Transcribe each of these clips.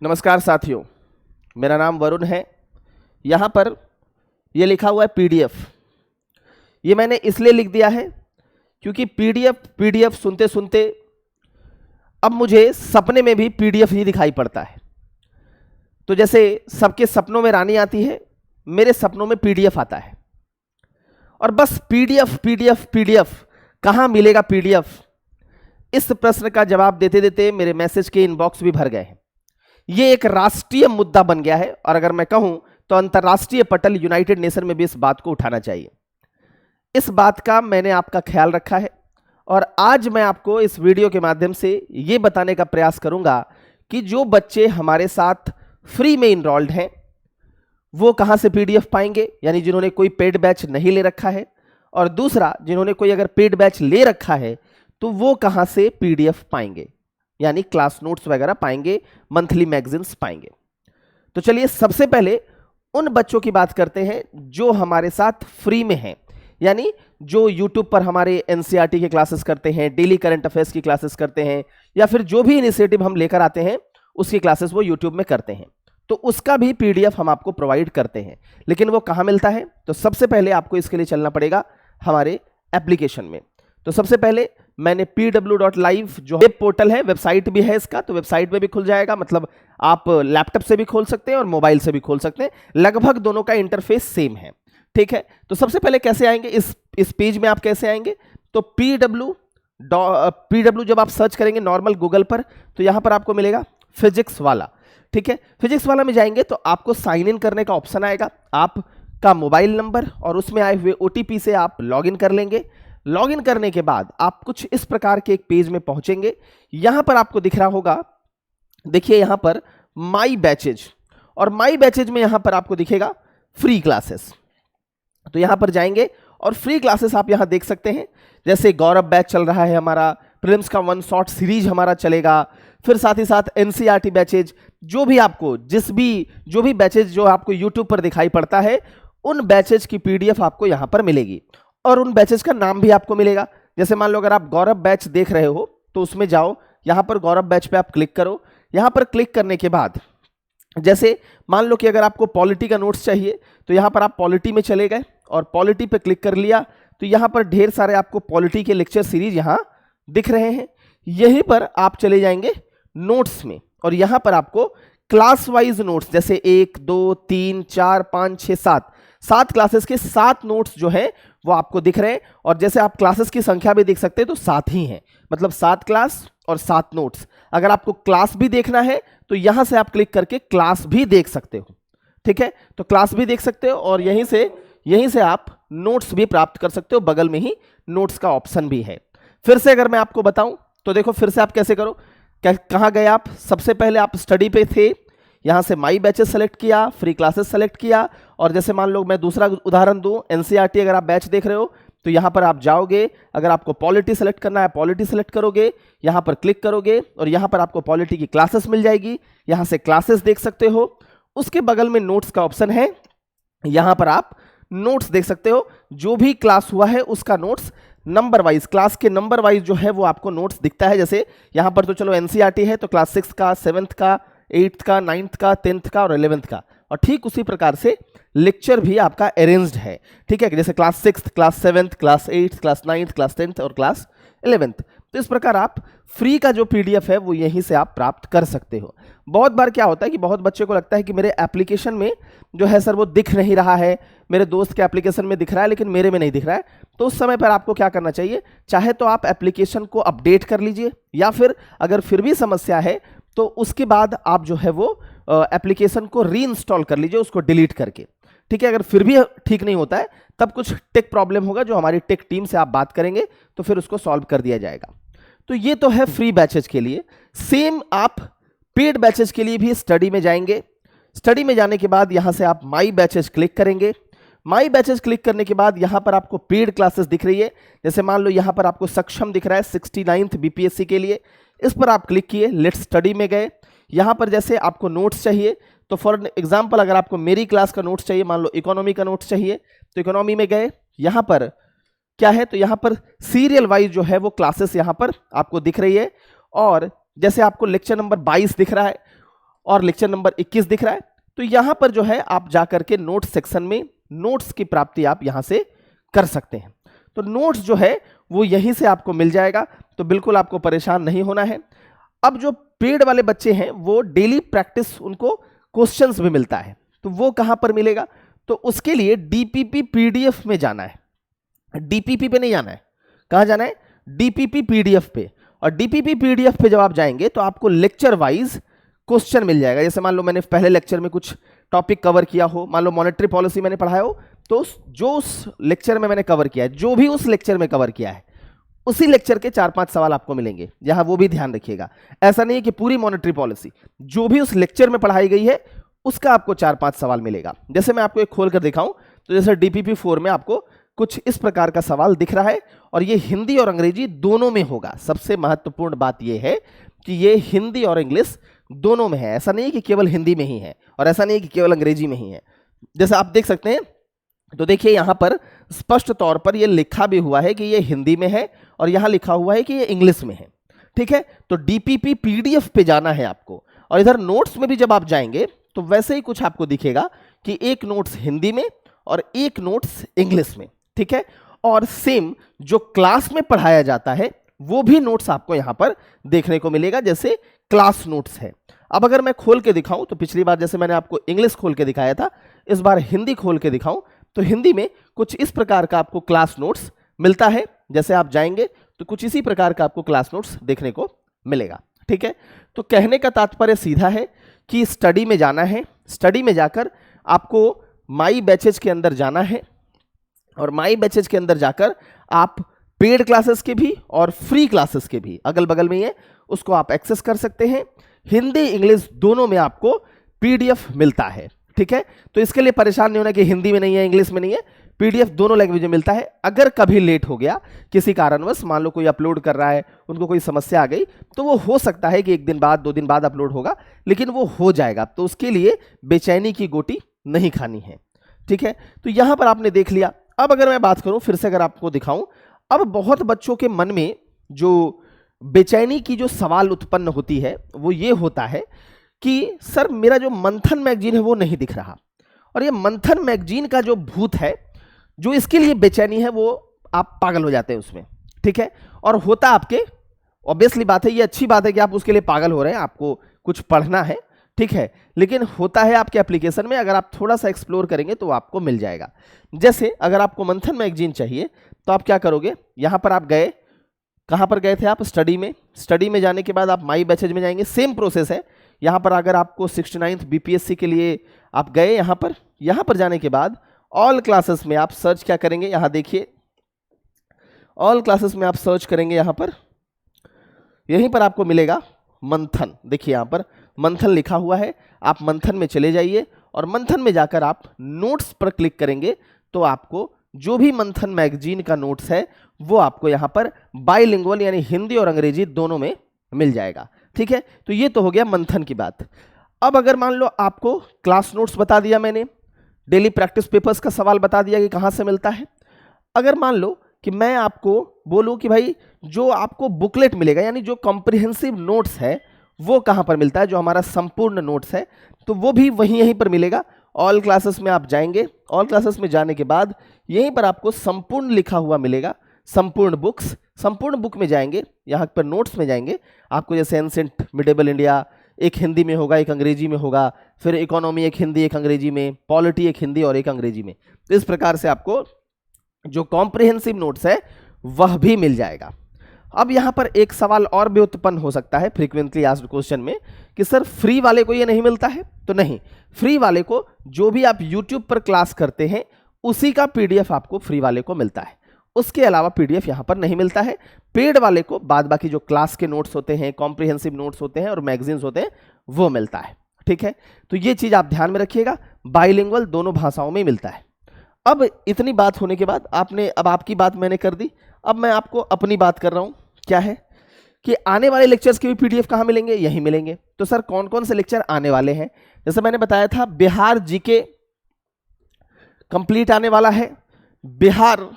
नमस्कार साथियों, मेरा नाम वरुण है। यहाँ पर ये लिखा हुआ है पीडीएफ। ये मैंने इसलिए लिख दिया है क्योंकि पीडीएफ सुनते सुनते अब मुझे सपने में भी पीडीएफ ही दिखाई पड़ता है। तो जैसे सबके सपनों में रानी आती है, मेरे सपनों में पीडीएफ आता है। और बस पीडीएफ पीडीएफ पीडीएफ, कहाँ मिलेगा पीडीएफ? इस प्रश्न का जवाब देते देते मेरे मैसेज के इनबॉक्स भी भर गए हैं। ये एक राष्ट्रीय मुद्दा बन गया है और अगर मैं कहूं तो अंतर्राष्ट्रीय पटल यूनाइटेड नेशन में भी इस बात को उठाना चाहिए। इस बात का मैंने आपका ख्याल रखा है और आज मैं आपको इस वीडियो के माध्यम से ये बताने का प्रयास करूंगा कि जो बच्चे हमारे साथ फ्री में इनरोल्ड हैं वो कहां से पीडीएफ पाएंगे, यानी जिन्होंने कोई पेड बैच नहीं ले रखा है, और दूसरा जिन्होंने कोई अगर पेड बैच ले रखा है तो वो कहां से पीडीएफ पाएंगे, यानी क्लास नोट्स वगैरह पाएंगे, मंथली मैगजीन्स पाएंगे। तो चलिए सबसे पहले उन बच्चों की बात करते हैं जो हमारे साथ फ्री में हैं, यानी जो YouTube पर हमारे एनसीईआरटी के क्लासेस करते हैं, डेली करंट अफेयर्स की क्लासेस करते हैं, या फिर जो भी इनिशिएटिव हम लेकर आते हैं उसकी क्लासेस वो YouTube में करते हैं। तो उसका भी पीडीएफ हम आपको प्रोवाइड करते हैं, लेकिन वो कहाँ मिलता है? तो सबसे पहले आपको इसके लिए चलना पड़ेगा हमारे एप्लीकेशन में। तो सबसे पहले मैंने pw.live जो वेब पोर्टल है, वेबसाइट भी है इसका, तो वेबसाइट में भी खुल जाएगा। मतलब आप लैपटॉप से भी खोल सकते हैं और मोबाइल से भी खोल सकते हैं, लगभग दोनों का इंटरफेस सेम है। ठीक है, तो सबसे पहले कैसे आएंगे इस पेज में? आप कैसे आएंगे? तो pw जब आप सर्च करेंगे नॉर्मल गूगल पर तो यहां पर आपको मिलेगा फिजिक्स वाला। ठीक है, फिजिक्स वाला में जाएंगे तो आपको साइन इन करने का ऑप्शन आएगा, आपका मोबाइल नंबर और उसमें आए हुए ओटीपी से आप लॉग इन कर लेंगे। लॉगिन करने के बाद आप कुछ इस प्रकार के एक पेज में पहुंचेंगे। यहां पर आपको दिख रहा होगा, देखिए यहां पर माई बैचेज, और माई बैचेज में यहां पर आपको दिखेगा फ्री क्लासेस। तो यहां पर जाएंगे और फ्री क्लासेस आप यहां देख सकते हैं। जैसे गौरव बैच चल रहा है हमारा, प्रीलिम्स का 1 शॉट सीरीज हमारा चलेगा, फिर साथ ही साथ एनसीईआरटी बैचेज, जो भी बैचेज जो आपको यूट्यूब पर दिखाई पड़ता है उन बैचेज की पीडीएफ आपको यहां पर मिलेगी और उन बैचेज का नाम भी आपको मिलेगा। जैसे मान लो अगर आप गौरव बैच देख रहे हो तो उसमें जाओ, यहां पर गौरव बैच पे आप क्लिक करो। यहां पर क्लिक करने के बाद जैसे मान लो कि अगर आपको पॉलिटी का नोट्स चाहिए तो यहां पर आप पॉलिटी में चले गए और पॉलिटी पे क्लिक कर लिया तो यहां पर ढेर सारे आपको पॉलिटी के लेक्चर सीरीज यहां दिख रहे हैं। यहीं पर आप चले जाएंगे नोट्स में और यहां पर आपको क्लास वाइज नोट्स, जैसे 1 2 3 4 5 6 7 क्लासेस के 7 नोट्स जो है वो आपको दिख रहे हैं। और जैसे आप क्लासेस की संख्या भी देख सकते हैं तो 7 ही हैं, मतलब 7 क्लास और 7 नोट्स। अगर आपको क्लास भी देखना है तो यहां से आप क्लिक करके क्लास भी देख सकते हो। ठीक है, तो क्लास भी देख सकते हो और यहीं से आप नोट्स भी प्राप्त कर सकते हो। बगल में ही नोट्स का ऑप्शन भी है। फिर से अगर मैं आपको बताऊं तो देखो फिर से आप कैसे करो, कहां गए आप? सबसे पहले आप स्टडी पे थे, यहां से माई बैचेस सेलेक्ट किया, फ्री क्लासेस सेलेक्ट किया, और जैसे मान लो मैं दूसरा उदाहरण दूं, एनसीईआरटी अगर आप बैच देख रहे हो तो यहां पर आप जाओगे। अगर आपको पॉलिटी सेलेक्ट करना है, पॉलिटी सेलेक्ट करोगे, यहां पर क्लिक करोगे और यहां पर आपको पॉलिटी की क्लासेस मिल जाएगी। यहां से क्लासेस देख सकते हो। उसके बगल में नोट्स का ऑप्शन है, यहां पर आप नोट्स देख सकते हो। जो भी क्लास हुआ है उसका नोट्स नंबर वाइज, क्लास के नंबर वाइज जो है वो आपको नोट्स दिखता है। जैसे यहां पर तो चलो एनसीईआरटी है तो क्लास 6 का, 7th का, 8th का, 9th का, 10th का और 11th का, और ठीक उसी प्रकार से लेक्चर भी आपका अरेंज्ड है। ठीक है, जैसे class 6th, class 7th, class 8th, class 9th, class 10th और क्लास 11th। तो इस प्रकार आप फ्री का जो पीडीएफ है वो यहीं से आप प्राप्त कर सकते हो। बहुत बार क्या होता है कि बहुत बच्चे को लगता है कि मेरे एप्लीकेशन में जो है सर वो दिख नहीं रहा है, मेरे दोस्त के एप्लीकेशन में दिख रहा है लेकिन मेरे में नहीं दिख रहा है। तो उस समय पर आपको क्या करना चाहिए? चाहे तो आप एप्लीकेशन को अपडेट कर लीजिए, या फिर अगर फिर भी समस्या है तो उसके बाद आप जो है वो एप्लीकेशन को रीइंस्टॉल कर लीजिए, उसको डिलीट करके। ठीक है, अगर फिर भी ठीक नहीं होता है तब कुछ टेक प्रॉब्लम होगा जो हमारी टेक टीम से आप बात करेंगे तो फिर उसको सॉल्व कर दिया जाएगा। तो ये तो है फ्री बैचेज के लिए। सेम आप पेड बैचेज के लिए भी स्टडी में जाएंगे। स्टडी में जाने के बाद यहां से आप माई बैचेज क्लिक करेंगे। माई बैचेज क्लिक करने के बाद यहां पर आपको पेड क्लासेस दिख रही है। जैसे मान लो यहां पर आपको सक्षम दिख रहा है 69th बीपीएससी के लिए, इस पर आप क्लिक किए, लेट्स स्टडी में गए। यहां पर जैसे आपको नोट्स चाहिए तो फॉर एग्जांपल अगर आपको मेरी क्लास का नोट्स चाहिए, मान लो इकोनॉमी का नोट्स चाहिए तो इकोनॉमी में गए। यहां पर क्या है? तो यहां पर सीरियल वाइज जो है वो क्लासेस यहां पर आपको दिख रही है। और जैसे आपको लेक्चर नंबर 22 दिख रहा है और लेक्चर नंबर 21 दिख रहा है। तो यहां पर जो है आप जाकर के नोट्स सेक्शन में नोट्स की प्राप्ति आप यहां से कर सकते हैं। तो नोट्स जो है वो यहीं से आपको मिल जाएगा, तो बिल्कुल आपको परेशान नहीं होना है। अब जो पेड वाले बच्चे हैं वो डेली प्रैक्टिस, उनको क्वेश्चंस भी मिलता है, तो वो कहां पर मिलेगा? तो उसके लिए डीपीपी पीडीएफ में जाना है। डीपीपी पे नहीं जाना है, कहां जाना है? डीपीपी पीडीएफ पे। और डीपीपी पीडीएफ पे जब आप जाएंगे तो आपको लेक्चर वाइज क्वेश्चन मिल जाएगा। जैसे मान लो मैंने पहले लेक्चर में कुछ टॉपिक कवर किया हो, मान लो मॉनेटरी पॉलिसी मैंने पढ़ाया हो, तो जो उस लेक्चर में मैंने कवर किया है, जो भी उस लेक्चर में कवर किया है, उसी लेक्चर के 4-5 सवाल आपको मिलेंगे। यहां वो भी ध्यान रखिएगा, ऐसा नहीं है कि पूरी मॉनेटरी पॉलिसी, जो भी उस लेक्चर में पढ़ाई गई है उसका आपको 4-5 सवाल मिलेगा। जैसे मैं आपको एक खोल कर दिखाऊं, तो जैसे डीपीपी 4 में आपको कुछ इस प्रकार का सवाल दिख रहा है, और ये हिंदी और अंग्रेजी दोनों में होगा। सबसे महत्वपूर्ण बात यह है कि ये हिंदी और इंग्लिश दोनों में है, ऐसा नहीं है कि केवल हिंदी में ही है और ऐसा नहीं है कि केवल अंग्रेजी में ही है। जैसे आप देख सकते हैं, तो देखिए यहां पर स्पष्ट तौर पर यह लिखा भी हुआ है कि ये हिंदी में है और यहां लिखा हुआ है कि ये इंग्लिश में है। ठीक है, तो डीपीपी पीडीएफ पे जाना है आपको, और इधर नोट्स में भी जब आप जाएंगे तो वैसे ही कुछ आपको दिखेगा कि एक नोट्स हिंदी में और एक नोट्स इंग्लिश में। ठीक है, और सेम जो क्लास में पढ़ाया जाता है वो भी नोट्स आपको यहां पर देखने को मिलेगा, जैसे क्लास नोट्स है। अब अगर मैं खोल के दिखाऊं, तो पिछली बार जैसे मैंने आपको इंग्लिश खोल के दिखाया था, इस बार हिंदी खोल के दिखाऊं, तो हिंदी में कुछ इस प्रकार का आपको क्लास नोट्स मिलता है। जैसे आप जाएंगे तो कुछ इसी प्रकार का आपको क्लास नोट्स देखने को मिलेगा। ठीक है, तो कहने का तात्पर्य सीधा है कि स्टडी में जाना है, स्टडी में जाकर आपको माई बैचेज के अंदर जाना है, और माई बैचेज के अंदर जाकर आप पेड क्लासेस के भी और फ्री क्लासेस के भी, अगल बगल में ही है, उसको आप एक्सेस कर सकते हैं। हिंदी इंग्लिश दोनों में आपको पीडीएफ मिलता है। ठीक है, तो इसके लिए परेशान नहीं होना कि हिंदी में नहीं है इंग्लिश में नहीं है, पीडीएफ दोनों लैंग्वेज में मिलता है। अगर कभी लेट हो गया किसी कारणवश, मान लो कोई अपलोड कर रहा है, उनको कोई समस्या आ गई, तो वो हो सकता है कि 1 दिन बाद 2 दिन बाद अपलोड होगा, लेकिन वो हो जाएगा। तो उसके लिए बेचैनी की गोटी नहीं खानी है। ठीक है, तो यहां पर आपने देख लिया। अब अगर मैं बात करूं, फिर से अगर आपको दिखाऊं, अब बहुत बच्चों के मन में जो बेचैनी की जो सवाल उत्पन्न होती है वो ये होता है कि सर मेरा जो मंथन मैगजीन है वो नहीं दिख रहा, और ये मंथन मैगजीन का जो भूत है, जो इसके लिए बेचैनी है, वो आप पागल हो जाते हैं उसमें। ठीक है, और होता आपके, ऑब्वियसली बात है, ये अच्छी बात है कि आप उसके लिए पागल हो रहे हैं, आपको कुछ पढ़ना है। ठीक है, लेकिन होता है आपके एप्लीकेशन में, अगर आप थोड़ा सा एक्सप्लोर करेंगे तो आपको मिल जाएगा। जैसे अगर आपको मंथन मैगजीन चाहिए तो आप क्या करोगे, यहां पर आप गए, कहां पर गए थे आप? स्टडी में। स्टडी में जाने के बाद आप माई बैचेज में जाएंगे, सेम प्रोसेस है। यहां पर अगर आपको 69th बीपीएससी के लिए आप गए, यहां पर जाने के बाद ऑल क्लासेस में आप सर्च क्या करेंगे, यहां देखिए, ऑल क्लासेस में आप सर्च करेंगे, यहां पर, यहीं पर आपको मिलेगा मंथन। देखिए यहां पर मंथन लिखा हुआ है, आप मंथन में चले जाइए, और मंथन में जाकर आप नोट्स पर क्लिक करेंगे तो आपको जो भी मंथन मैगजीन का नोट्स है वो आपको यहां पर बाइलिंगुअल यानी हिंदी और अंग्रेजी दोनों में मिल जाएगा। ठीक है, तो ये तो हो गया मंथन की बात। अब अगर मान लो आपको क्लास नोट्स बता दिया मैंने, डेली प्रैक्टिस पेपर्स का सवाल बता दिया कि कहां से मिलता है। अगर मान लो कि मैं आपको बोलूं कि भाई जो आपको बुकलेट मिलेगा, यानी जो कॉम्प्रिहेंसिव नोट्स है, वो कहां पर मिलता है, जो हमारा संपूर्ण नोट्स है, तो वो भी वहीं यहीं पर मिलेगा। ऑल क्लासेस में आप जाएंगे, ऑल क्लासेस में जाने के बाद यहीं पर आपको संपूर्ण लिखा हुआ मिलेगा, संपूर्ण बुक्स। संपूर्ण बुक में जाएंगे, यहाँ पर नोट्स में जाएंगे, आपको जैसे एंसेंट मिडेबल इंडिया एक हिंदी में होगा, एक अंग्रेजी में होगा, फिर इकोनॉमी एक हिंदी एक अंग्रेजी में, पॉलिटी एक हिंदी और एक अंग्रेजी में। तो इस प्रकार से आपको जो कॉम्प्रिहेंसिव नोट्स है वह भी मिल जाएगा। अब यहाँ पर एक सवाल और भी उत्पन्न हो सकता है फ्रीक्वेंटली आस्क्ड क्वेश्चन में कि सर फ्री वाले को ये नहीं मिलता है। तो नहीं, फ्री वाले को जो भी आप यूट्यूब पर क्लास करते हैं उसी का पीडीएफ आपको फ्री वाले को मिलता है, उसके अलावा पीडीएफ यहाँ पर नहीं मिलता है। पेड वाले को बाद बाकी जो क्लास के नोट्स होते हैं, कॉम्प्रिहेंसिव नोट्स होते हैं और मैगजीन्स होते हैं वो मिलता है। ठीक है, तो ये चीज़ आप ध्यान में रखिएगा, बाइलिंगुअल दोनों भाषाओं में मिलता है। अब इतनी बात होने के बाद अब आपकी बात मैंने कर दी, अब मैं आपको अपनी बात कर रहा हूं। क्या है कि आने वाले लेक्चर्स के भी पीडीएफ कहां मिलेंगे, यहीं मिलेंगे। तो सर कौन कौन से लेक्चर आने वाले हैं? जैसे मैंने बताया था, बिहार जीके कंप्लीट आने वाला है, बिहार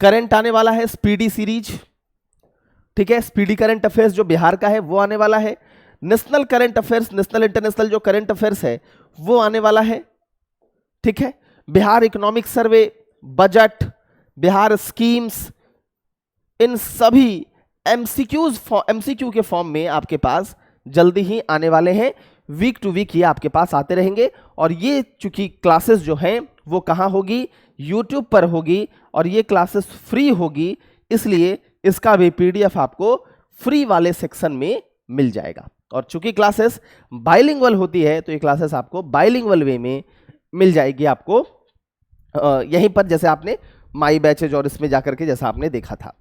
करंट आने वाला है, स्पीडी सीरीज। ठीक है, स्पीडी करंट अफेयर्स जो बिहार का है वो आने वाला है, national current affairs, national international जो करंट अफेयर्स है वो आने वाला है, ठीक है। Bihar economic survey, budget, Bihar schemes, इन सभी एमसीक्यू के फॉर्म में आपके पास जल्दी ही आने वाले हैं। वीक टू वीक ये आपके पास आते रहेंगे। और ये चूंकि क्लासेस जो हैं वो कहाँ होगी, यूट्यूब पर होगी, और ये क्लासेस फ्री होगी, इसलिए इसका भी पीडीएफ आपको फ्री वाले सेक्शन में मिल जाएगा। और चूंकि क्लासेस बाइलिंगुअल होती है तो ये क्लासेस आपको बाइलिंगुअल वे में मिल जाएगी आपको यहीं पर, जैसे आपने माई बैचेज और इसमें जाकर के जैसा आपने देखा था।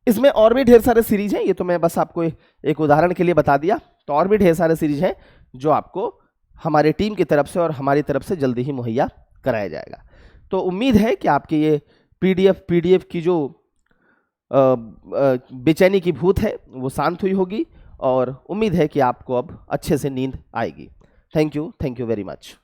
इसमें और भी ढेर सारे सीरीज हैं, ये तो मैं बस आपको एक उदाहरण के लिए बता दिया। तो और भी ढेर सारे सीरीज हैं जो आपको हमारे टीम की तरफ से और हमारी तरफ से जल्दी ही मुहैया कराया जाएगा। तो उम्मीद है कि आपकी ये पीडीएफ की जो बेचैनी की भूत है वो शांत हुई होगी, और उम्मीद है कि आपको अब अच्छे से नींद आएगी। Thank you very much.